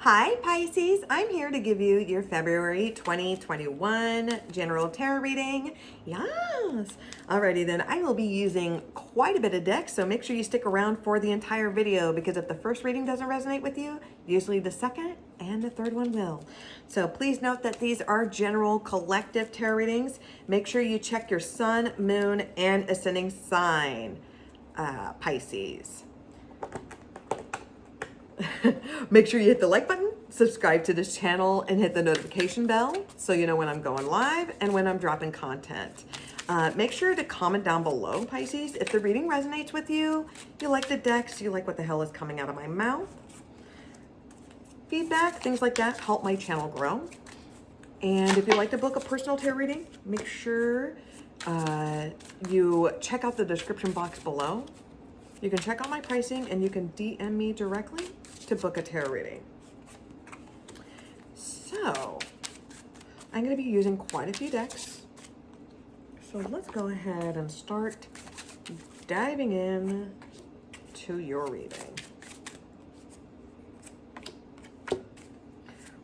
Hi Pisces, I'm here to give you your February 2021 general tarot reading. Yes! Alrighty then, I will be using quite a bit of decks, so make sure you stick around for the entire video because if the first reading doesn't resonate with you, usually the second and the third one will. So please note that these are general collective tarot readings. Make sure you check your sun, moon, and ascending sign, Pisces. Make sure you hit the like button, subscribe to this channel, and hit the notification bell so you know when I'm going live and when I'm dropping content. Make sure to comment down below, Pisces, if the reading resonates with you, you like the decks, you like what the hell is coming out of my mouth. Feedback, things like that help my channel grow. And if you'd like to book a personal tarot reading, make sure you check out the description box below. You can check out my pricing and you can DM me directly to book a tarot reading. So, I'm going to be using quite a few decks. So let's go ahead and start diving in to your reading.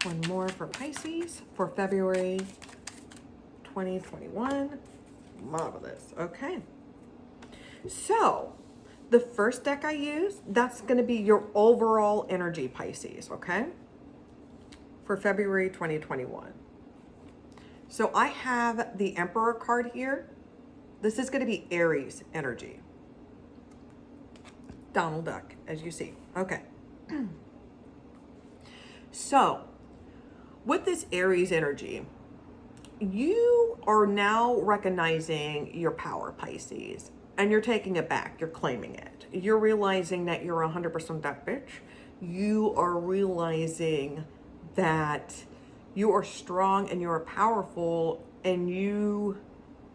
One more for Pisces for February 2021. Marvelous. Okay. So, the first deck I use, that's going to be your overall energy, Pisces, okay? For February 2021. So I have the Emperor card here. This is going to be Aries energy. Donald Duck, as you see. Okay. So, with this Aries energy, you are now recognizing your power, Pisces. And you're taking it back. You're claiming it. You're realizing that you're 100% that bitch. You are realizing that you are strong and you are powerful and you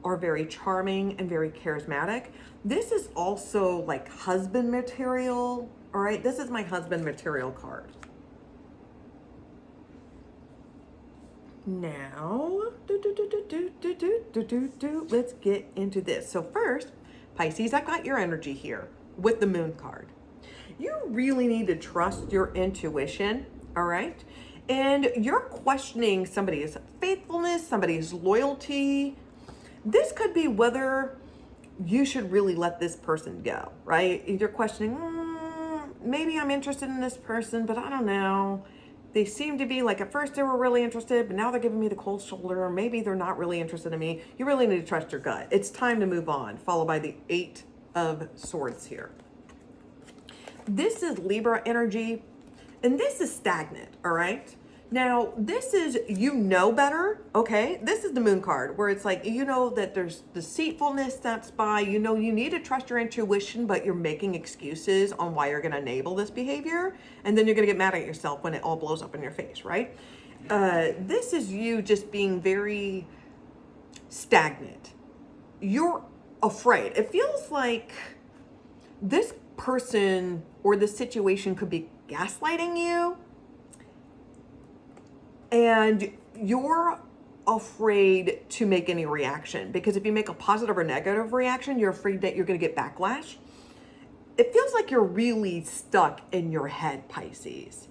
are very charming and very charismatic. This is also like husband material. All right. This is my husband material card. Now, let's get into this. So first, Pisces, I've got your energy here with the moon card. You really need to trust your intuition, all right? And you're questioning somebody's faithfulness, somebody's loyalty. This could be whether you should really let this person go, right? You're questioning, maybe I'm interested in this person, but I don't know. They seem to be like, at first they were really interested, but now they're giving me the cold shoulder, or maybe they're not really interested in me. You really need to trust your gut. It's time to move on, followed by the 8 of Swords here. This is Libra energy, and this is stagnant, all right? Now, this is, you know better, okay? This is the moon card, where it's like, you know that there's deceitfulness that's by, you know you need to trust your intuition, but you're making excuses on why you're gonna enable this behavior, and then you're gonna get mad at yourself when it all blows up in your face, right? This is you just being very stagnant. You're afraid. It feels like this person or this situation could be gaslighting you, and you're afraid to make any reaction because if you make a positive or negative reaction, you're afraid that you're going to get backlash. It feels like you're really stuck in your head, Pisces.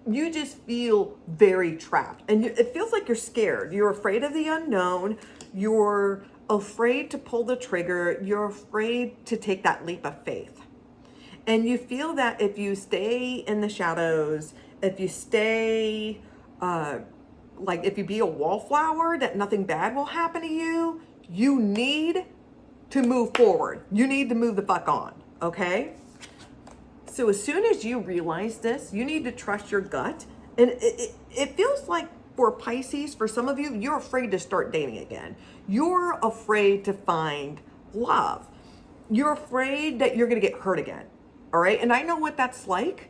You just feel very trapped and it feels like you're scared. You're afraid of the unknown. You're afraid to pull the trigger. You're afraid to take that leap of faith. And you feel that if you stay in the shadows, if you stay like if you be a wallflower, that nothing bad will happen to you. You need to move forward. You need to move the fuck on, okay? So as soon as you realize this, you need to trust your gut. And it feels like for Pisces, for some of you, you're afraid to start dating again. You're afraid to find love. You're afraid that you're gonna get hurt again, all right? And I know what that's like.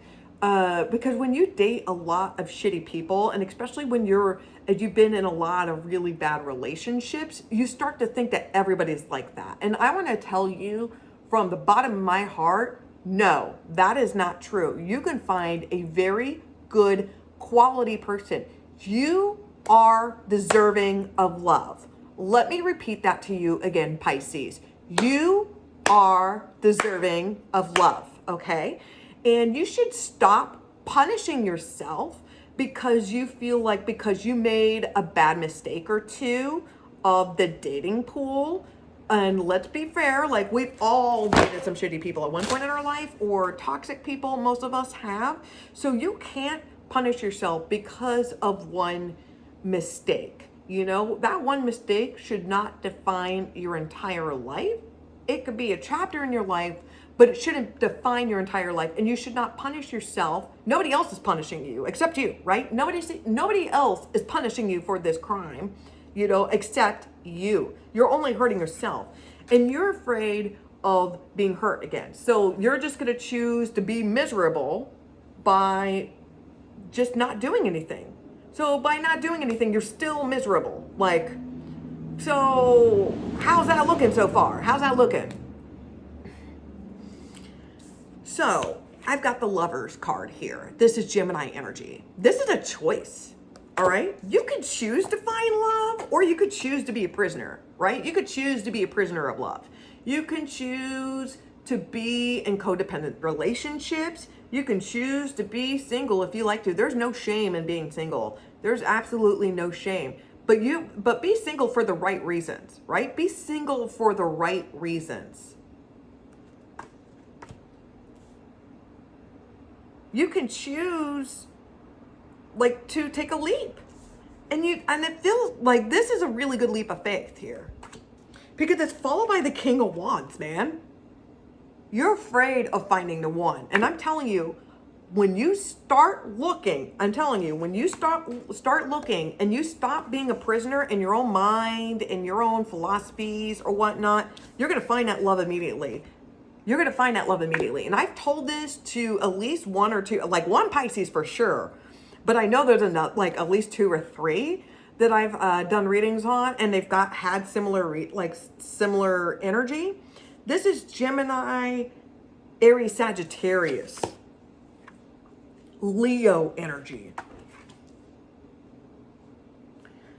Because when you date a lot of shitty people, and especially when you've been in a lot of really bad relationships, you start to think that everybody's like that. And I want to tell you from the bottom of my heart, no, that is not true. You can find a very good quality person. You are deserving of love. Let me repeat that to you again, Pisces. You are deserving of love, okay? And you should stop punishing yourself because you feel like because you made a bad mistake or two of the dating pool. And let's be fair, like we've all dated some shitty people at one point in our life, or toxic people, most of us have. So you can't punish yourself because of one mistake. You know, that one mistake should not define your entire life. It could be a chapter in your life, but it shouldn't define your entire life. And you should not punish yourself. Nobody else is punishing you except you, right? Nobody else is punishing you for this crime, you know, except you. You're only hurting yourself. And you're afraid of being hurt again. So you're just going to choose to be miserable by just not doing anything. So by not doing anything, you're still miserable. Like, so how's that looking so far? How's that looking? So I've got the Lovers card here. This is Gemini energy. This is a choice. All right. You could choose to find love, or you could choose to be a prisoner, right? You could choose to be a prisoner of love. You can choose to be in codependent relationships. You can choose to be single if you like to. There's no shame in being single. There's absolutely no shame. But be single for the right reasons, right? Be single for the right reasons. You can choose like to take a leap. And it feels like this is a really good leap of faith here. Because it's followed by the King of Wands, man. You're afraid of finding the one. And I'm telling you, when you start looking, when you start looking and you stop being a prisoner in your own mind and your own philosophies or whatnot, you're going to find that love immediately. You're going to find that love immediately. And I've told this to at least one or two, like one Pisces for sure. But I know there's enough, like at least 2 or 3 that I've done readings on, and they've had similar energy. This is Gemini, Aries, Sagittarius, Leo energy.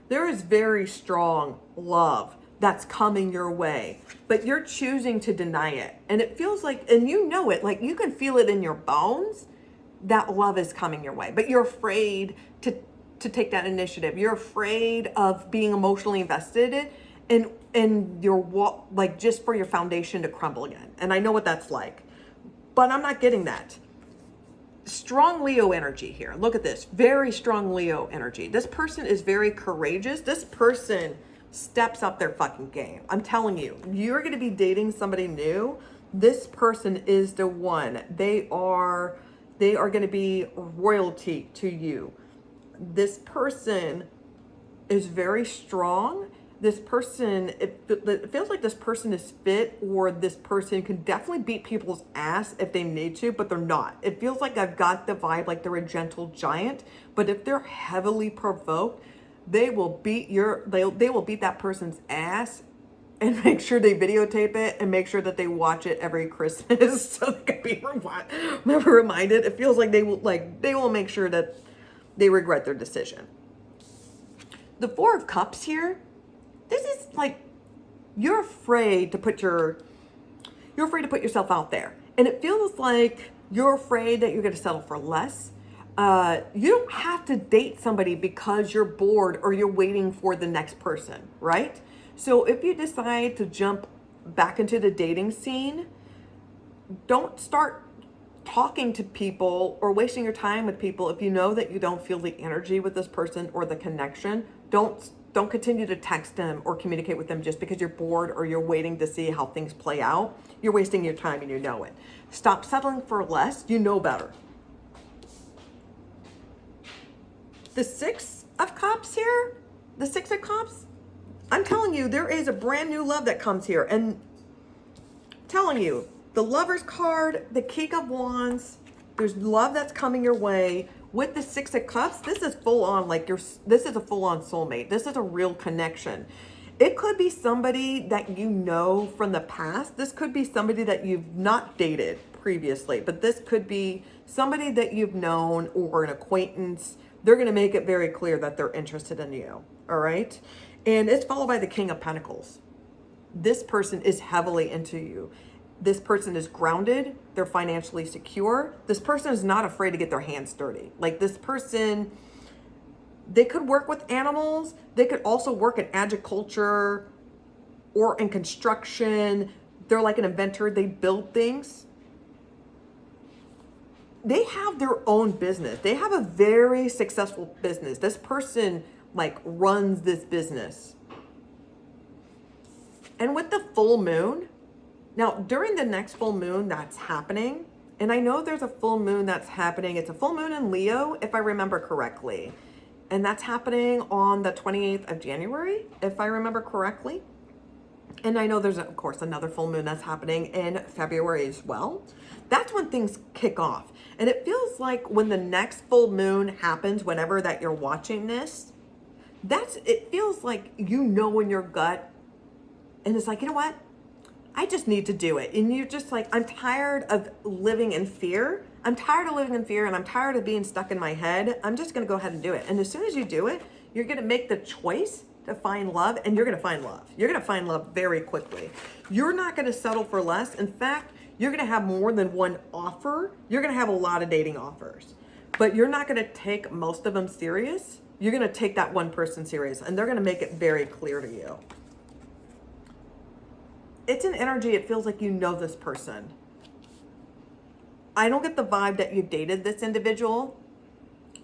There is very strong love that's coming your way, but you're choosing to deny it. And it feels like, and you know it, like you can feel it in your bones that love is coming your way, but you're afraid to take that initiative. You're afraid of being emotionally invested in your like just for your foundation to crumble again. And I know what that's like, but I'm not getting that. Strong Leo energy here. Look at this. Very strong Leo energy. This person is very courageous. This person steps up their fucking game. I'm telling you, you're going to be dating somebody new. This person is the one. They are going to be royalty to you. This person is very strong. This person, it feels like this person is fit, or this person can definitely beat people's ass if they need to, but they're not. It feels like I've got the vibe like they're a gentle giant, but if they're heavily provoked, they will beat that person's ass and make sure they videotape it and make sure that they watch it every Christmas so they can be reminded. It feels like they will make sure that they regret their decision. The 4 of Cups here, this is like you're afraid to put yourself out there. And it feels like you're afraid that you're going to settle for less. You don't have to date somebody because you're bored or you're waiting for the next person, right? So if you decide to jump back into the dating scene, don't start talking to people or wasting your time with people if you know that you don't feel the energy with this person or the connection. Don't continue to text them or communicate with them just because you're bored or you're waiting to see how things play out. You're wasting your time and you know it. Stop settling for less. You know better. The 6 of Cups here, the 6 of Cups, I'm telling you, there is a brand new love that comes here. And I'm telling you, the Lover's card, the King of Wands, there's love that's coming your way. With the 6 of Cups, this is full on, this is a full on soulmate. This is a real connection. It could be somebody that you know from the past. This could be somebody that you've not dated previously, but this could be somebody that you've known or an acquaintance. They're going to make it very clear that they're interested in you. All right. And it's followed by the King of Pentacles. This person is heavily into you. This person is grounded. They're financially secure. This person is not afraid to get their hands dirty. Like this person They could work with animals. They could also work in agriculture or in construction. They're like an inventor. They build things. They have their own business. They have a very successful business. This person like runs this business. And with the full moon, now during the next full moon that's happening, and I know there's a full moon that's happening. It's a full moon in Leo, if I remember correctly. And that's happening on the 28th of January, if I remember correctly. And I know there's, of course, another full moon that's happening in February as well. That's when things kick off. And it feels like when the next full moon happens, whenever that you're watching this, it feels like you know in your gut. And it's like, you know what? I just need to do it. And you're just like, I'm tired of living in fear. I'm tired of living in fear and I'm tired of being stuck in my head. I'm just going to go ahead and do it. And as soon as you do it, you're going to make the choice to find love, and you're going to find love. You're going to find love very quickly. You're not going to settle for less. In fact, you're going to have more than one offer. You're going to have a lot of dating offers, but you're not going to take most of them serious. You're going to take that one person serious, and they're going to make it very clear to you. It's an energy. It feels like you know this person. I don't get the vibe that you dated this individual,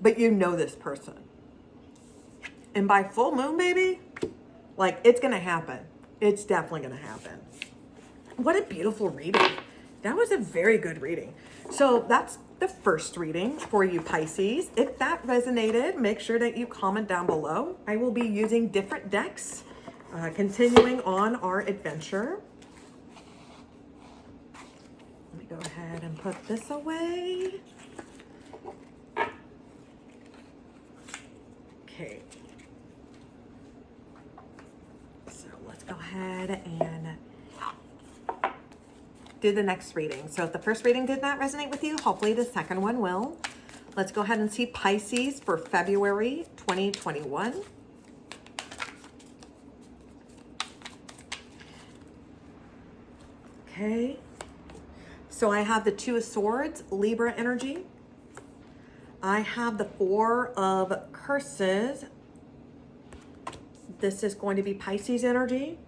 but you know this person. And by full moon, baby, like it's going to happen. It's definitely going to happen. What a beautiful reading. That was a very good reading. So that's the first reading for you, Pisces. If that resonated, make sure that you comment down below. I will be using different decks, continuing on our adventure. Let me go ahead and put this away. Okay. Go ahead and do the next reading. So if the first reading did not resonate with you, hopefully the second one will. Let's go ahead and see Pisces for February 2021. Okay. So I have the Two of Swords, Libra energy. I have the Four of Curses. This is going to be Pisces energy.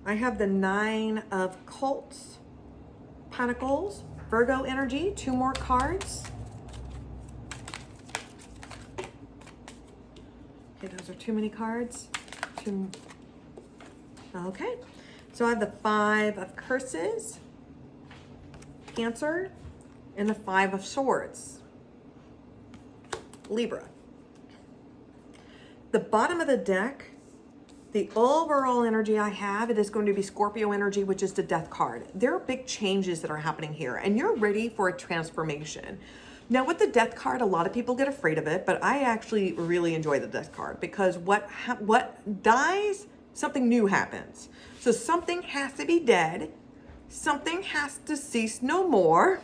I have the Nine of Cups, Pentacles, Virgo energy. Two more cards. Okay, those are too many cards. Okay, so I have the Five of Curses, Cancer, and the Five of Swords, Libra. The bottom of the deck, the overall energy I have, it is going to be Scorpio energy, which is the Death card. There are big changes that are happening here, and you're ready for a transformation. Now, with the Death card, a lot of people get afraid of it, but I actually really enjoy the Death card because what dies, something new happens. So something has to be dead. Something has to cease no more.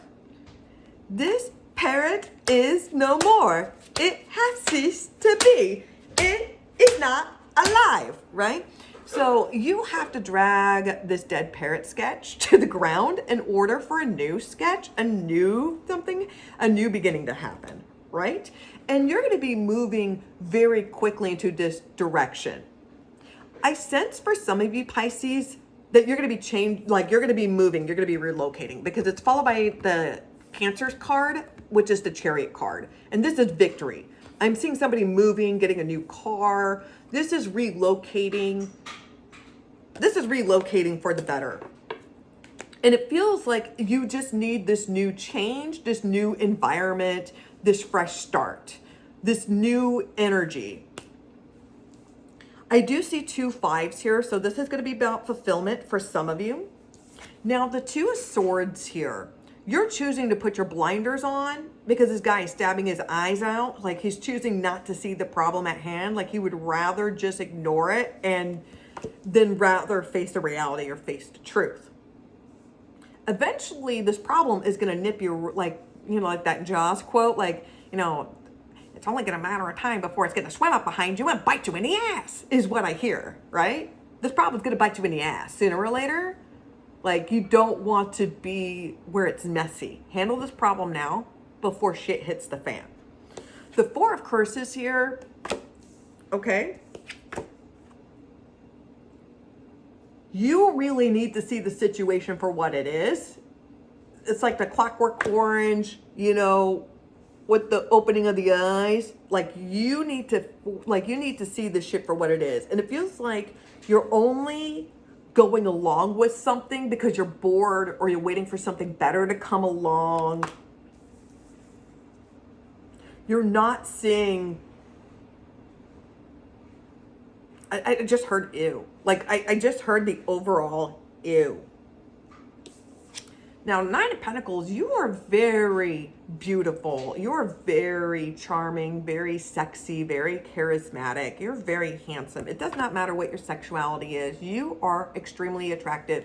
This parrot is no more. It has ceased to be. It is not alive, right? So you have to drag this dead parrot sketch to the ground in order for a new sketch, a new beginning to happen, right? And you're going to be moving very quickly into this direction. I sense for some of you Pisces that you're going to be you're going to be moving, you're going to be relocating, because it's followed by the Cancer's card, which is the Chariot card. And this is victory. I'm seeing somebody moving, getting a new car. This is relocating. This is relocating for the better. And it feels like you just need this new change, this new environment, this fresh start, this new energy. I do see 2 5s here, so this is going to be about fulfillment for some of you. Now, the Two of Swords here, you're choosing to put your blinders on because this guy is stabbing his eyes out. Like he's choosing not to see the problem at hand. Like he would rather just ignore it and then rather face the reality or face the truth. Eventually, this problem is going to nip you, like, you know, like that Jaws quote, like, you know, it's only going to matter of time before it's going to swim up behind you and bite you in the ass, is what I hear, right? This problem's going to bite you in the ass sooner or later. Like, you don't want to be where it's messy. Handle this problem now before shit hits the fan. The Four of Curses here, okay? You really need to see the situation for what it is. It's like the Clockwork Orange, you know, with the opening of the eyes. Like you need to see the shit for what it is. And it feels like you're only going along with something because you're bored or you're waiting for something better to come along. You're not seeing. I just heard ew. Like I just heard the overall ew. Now, Nine of Pentacles, you are very beautiful. You're very charming, very sexy, very charismatic. You're very handsome. It does not matter what your sexuality is. You are extremely attractive.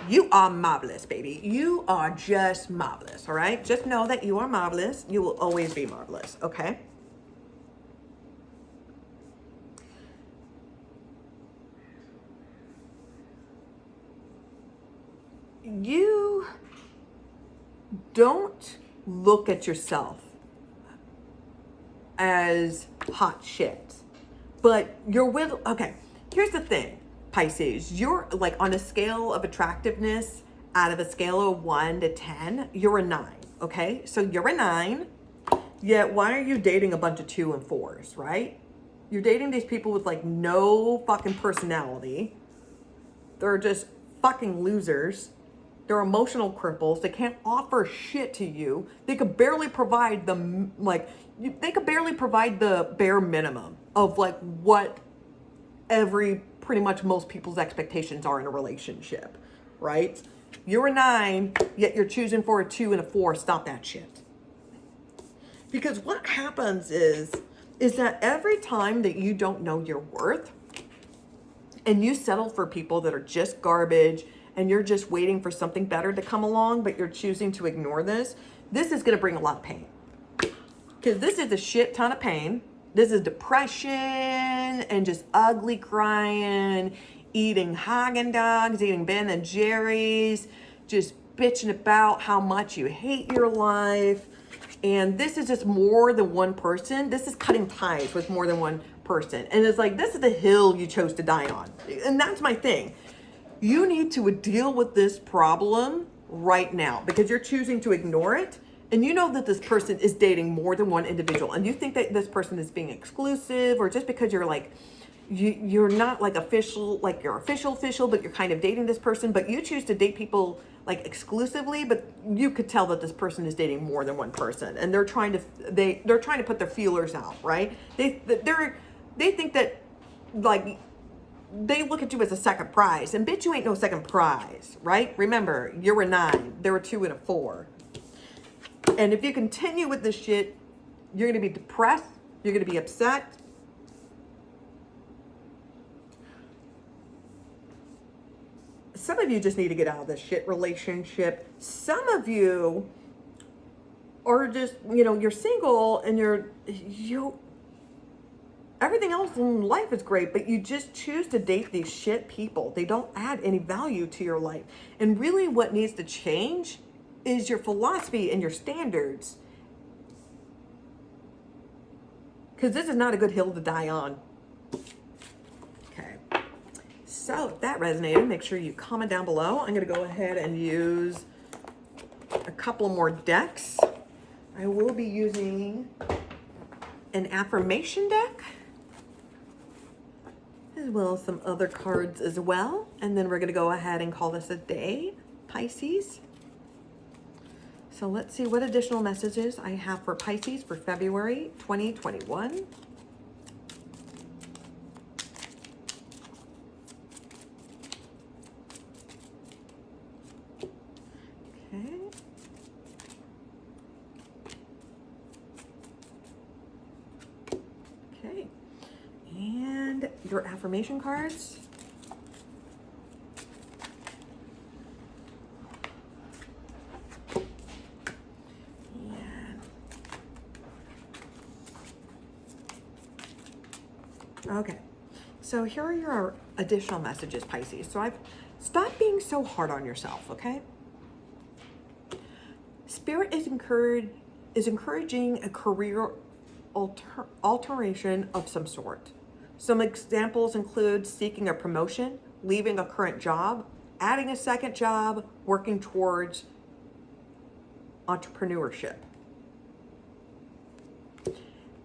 You are marvelous, baby. You are just marvelous, all right? Just know that you are marvelous. You will always be marvelous, okay? You don't look at yourself as hot shit, but you're with, okay, here's the thing, Pisces, you're like on a scale of attractiveness, out of a scale of 1 to 10, you're a 9, okay? So you're a 9, yet why are you dating a bunch of 2 and 4s, right? You're dating these people with like no fucking personality. They're just fucking losers. They're emotional cripples. They can't offer shit to you. They could barely provide the, like, they could barely provide the bare minimum of like what pretty much most people's expectations are in a relationship, right? You're a 9, yet you're choosing for a 2 and a 4. Stop that shit. Because what happens is that every time that you don't know your worth and you settle for people that are just garbage, and you're just waiting for something better to come along, but you're choosing to ignore this is going to bring a lot of pain. Because this is a shit ton of pain. This is depression and just ugly crying, eating Haagen-Dazs, eating Ben and Jerry's, just bitching about how much you hate your life. And this is just more than one person. This is cutting ties with more than one person. And it's like, this is the hill you chose to die on. And that's my thing. You need to deal with this problem right now because you're choosing to ignore it. And you know that this person is dating more than one individual. And you think that this person is being exclusive, or just because you're like, you're not like official, like you're official, but you're kind of dating this person, but you choose to date people like exclusively, but you could tell that this person is dating more than one person. And they're trying to put their feelers out, right? They think that like, they look at you as a second prize, and bitch, you ain't no second prize, right? Remember, you're a 9, they're a 2 and a 4. And if you continue with this shit, you're gonna be depressed, you're gonna be upset. Some of you just need to get out of this shit relationship. Some of you are just, you know, you're single and you everything else in life is great, but you just choose to date these shit people. They don't add any value to your life. And really what needs to change is your philosophy and your standards. Because this is not a good hill to die on. Okay. So if that resonated, make sure you comment down below. I'm going to go ahead and use a couple more decks. I will be using an affirmation deck, as well as some other cards as well. And then we're going to go ahead and call this a day, Pisces. So let's see what additional messages I have for Pisces for February 2021. Okay. Okay. And your affirmation cards. Okay, so here are your additional messages, Pisces. So stop being so hard on yourself, okay? Spirit is encouraging a career alteration of some sort. Some examples include seeking a promotion, leaving a current job, adding a second job, working towards entrepreneurship.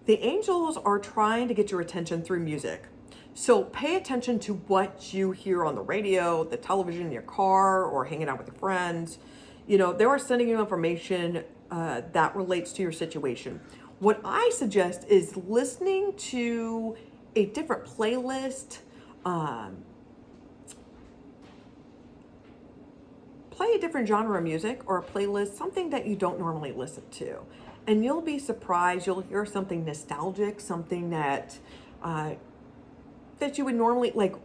The angels are trying to get your attention through music. So pay attention to what you hear on the radio, the television, in your car, or hanging out with your friends. You know, they are sending you information that relates to your situation. What I suggest is listening to a different playlist, play a different genre of music or a playlist, something that you don't normally listen to. And you'll be surprised, you'll hear something nostalgic, something that that you would normally, like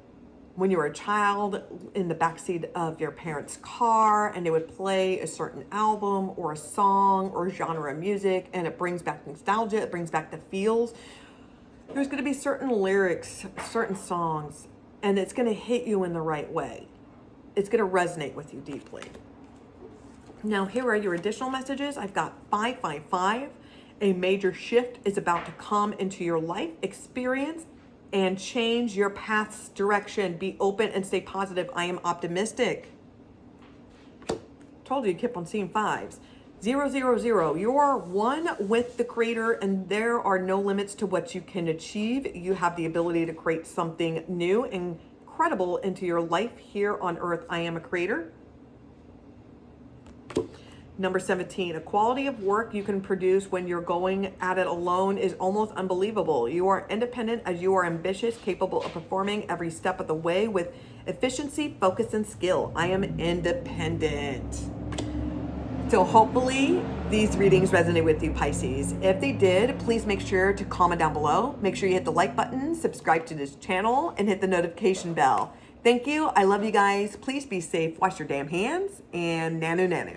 when you were a child in the backseat of your parents' car and they would play a certain album or a song or genre of music and it brings back nostalgia, it brings back the feels. There's going to be certain lyrics, certain songs, and it's going to hit you in the right way. It's going to resonate with you deeply. Now, here are your additional messages. I've got 555. A major shift is about to come into your life experience and change your path's direction. Be open and stay positive. I am optimistic. Told you, you kept on seeing fives. 000. You are one with the Creator, and there are no limits to what you can achieve. You have the ability to create something new and incredible into your life here on earth. I am a creator. Number 17, a quality of work you can produce when you're going at it alone is almost unbelievable. You are independent as you are ambitious, capable of performing every step of the way with efficiency, focus, and skill. I am independent. So hopefully these readings resonate with you, Pisces. If they did, please make sure to comment down below. Make sure you hit the like button, subscribe to this channel, and hit the notification bell. Thank you. I love you guys. Please be safe. Wash your damn hands, and nanu nanu.